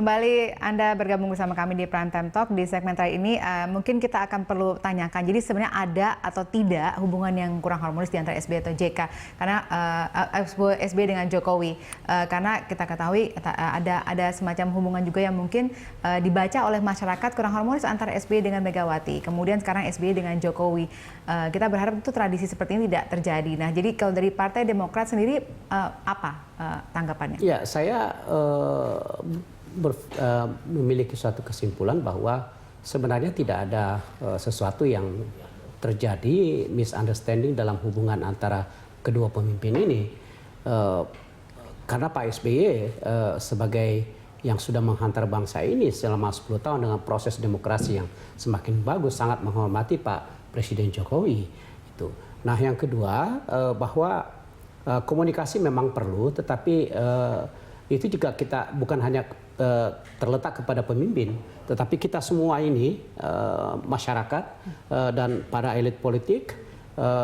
Kembali Anda bergabung bersama kami di Prime Time Talk. Di segmen terakhir ini mungkin kita akan perlu tanyakan, jadi sebenarnya ada atau tidak hubungan yang kurang harmonis di antara SBY atau JK karena SBY dengan Jokowi, karena kita ketahui ada semacam hubungan juga yang mungkin dibaca oleh masyarakat kurang harmonis antara SBY dengan Megawati, kemudian sekarang SBY dengan Jokowi. Kita berharap itu tradisi seperti ini tidak terjadi. Nah, jadi kalau dari Partai Demokrat sendiri apa tanggapannya? Ya, saya memiliki suatu kesimpulan bahwa sebenarnya tidak ada sesuatu yang terjadi misunderstanding dalam hubungan antara kedua pemimpin ini, karena Pak SBY sebagai yang sudah menghantar bangsa ini selama 10 tahun dengan proses demokrasi yang semakin bagus, sangat menghormati Pak Presiden Jokowi itu. Nah, yang kedua bahwa komunikasi memang perlu, tetapi itu juga kita bukan hanya terletak kepada pemimpin, tetapi kita semua ini masyarakat dan para elit politik,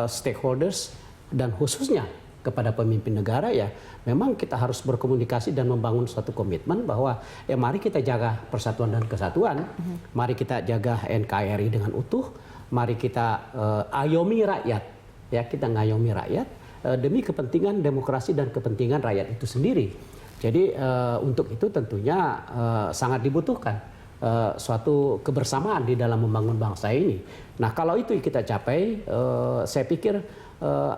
stakeholders, dan khususnya kepada pemimpin negara, ya memang kita harus berkomunikasi dan membangun suatu komitmen bahwa ya mari kita jaga persatuan dan kesatuan, mari kita jaga NKRI dengan utuh, mari kita ayomi rakyat, ya kita ngayomi rakyat demi kepentingan demokrasi dan kepentingan rakyat itu sendiri. Jadi untuk itu tentunya sangat dibutuhkan suatu kebersamaan di dalam membangun bangsa ini. Nah, kalau itu kita capai, saya pikir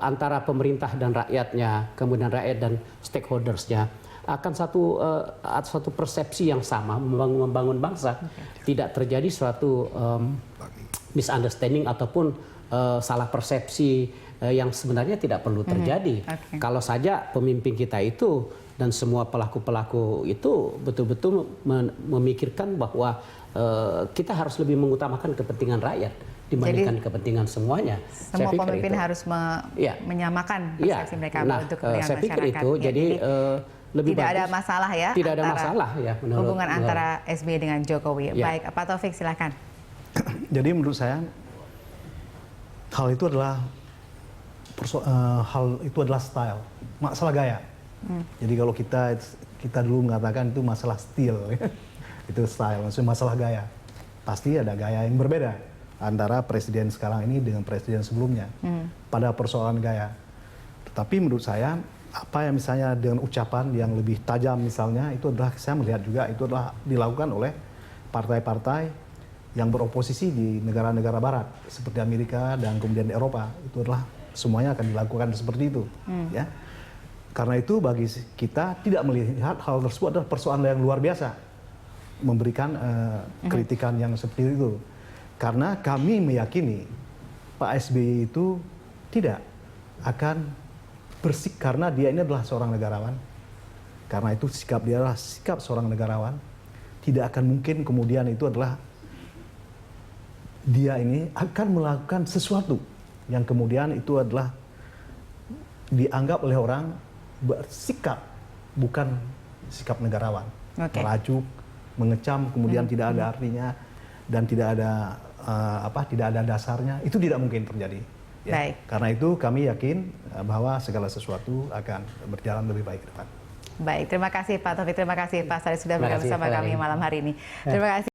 antara pemerintah dan rakyatnya, kemudian rakyat dan stakeholdersnya akan satu persepsi yang sama membangun bangsa. Tidak terjadi suatu misunderstanding ataupun salah persepsi yang sebenarnya tidak perlu terjadi. Kalau saja pemimpin kita itu dan semua pelaku-pelaku itu betul-betul memikirkan bahwa kita harus lebih mengutamakan kepentingan rakyat dibandingkan kepentingan semuanya. Semua pemimpin harus menyamakan persepsi mereka untuk kepentingan saya pikir masyarakat. Itu, jadi lebih tidak bagus. Ada masalah ya. Tidak ada masalah ya. Hubungan antara SBY dengan Jokowi. Ya. Baik, Pak Taufik silakan. Jadi menurut saya hal itu adalah style, masalah gaya. Jadi kalau kita dulu mengatakan itu masalah style, itu style, maksudnya masalah gaya. Pasti ada gaya yang berbeda antara presiden sekarang ini dengan presiden sebelumnya pada persoalan gaya. Tetapi menurut saya apa yang misalnya dengan ucapan yang lebih tajam misalnya itu adalah, saya melihat juga itu adalah dilakukan oleh partai-partai yang beroposisi di negara-negara barat seperti Amerika dan kemudian Eropa. Itu adalah semuanya akan dilakukan seperti itu, ya. Karena itu bagi kita tidak melihat hal tersebut adalah persoalan yang luar biasa, memberikan kritikan yang seperti itu. Karena kami meyakini Pak SBY itu tidak akan bersik karena dia ini adalah seorang negarawan. Karena itu sikap dia adalah sikap seorang negarawan. Tidak akan mungkin kemudian itu adalah dia ini akan melakukan sesuatu yang kemudian itu adalah dianggap oleh orang bersikap bukan sikap negarawan, merajuk, mengecam, kemudian tidak ada artinya dan tidak ada dasarnya, itu tidak mungkin terjadi. Ya. Baik. Karena itu kami yakin bahwa segala sesuatu akan berjalan lebih baik ke depan. Baik, terima kasih Pak Taufik, terima kasih Pak Sarif sudah bergabung bersama kami malam hari ini. Terima kasih.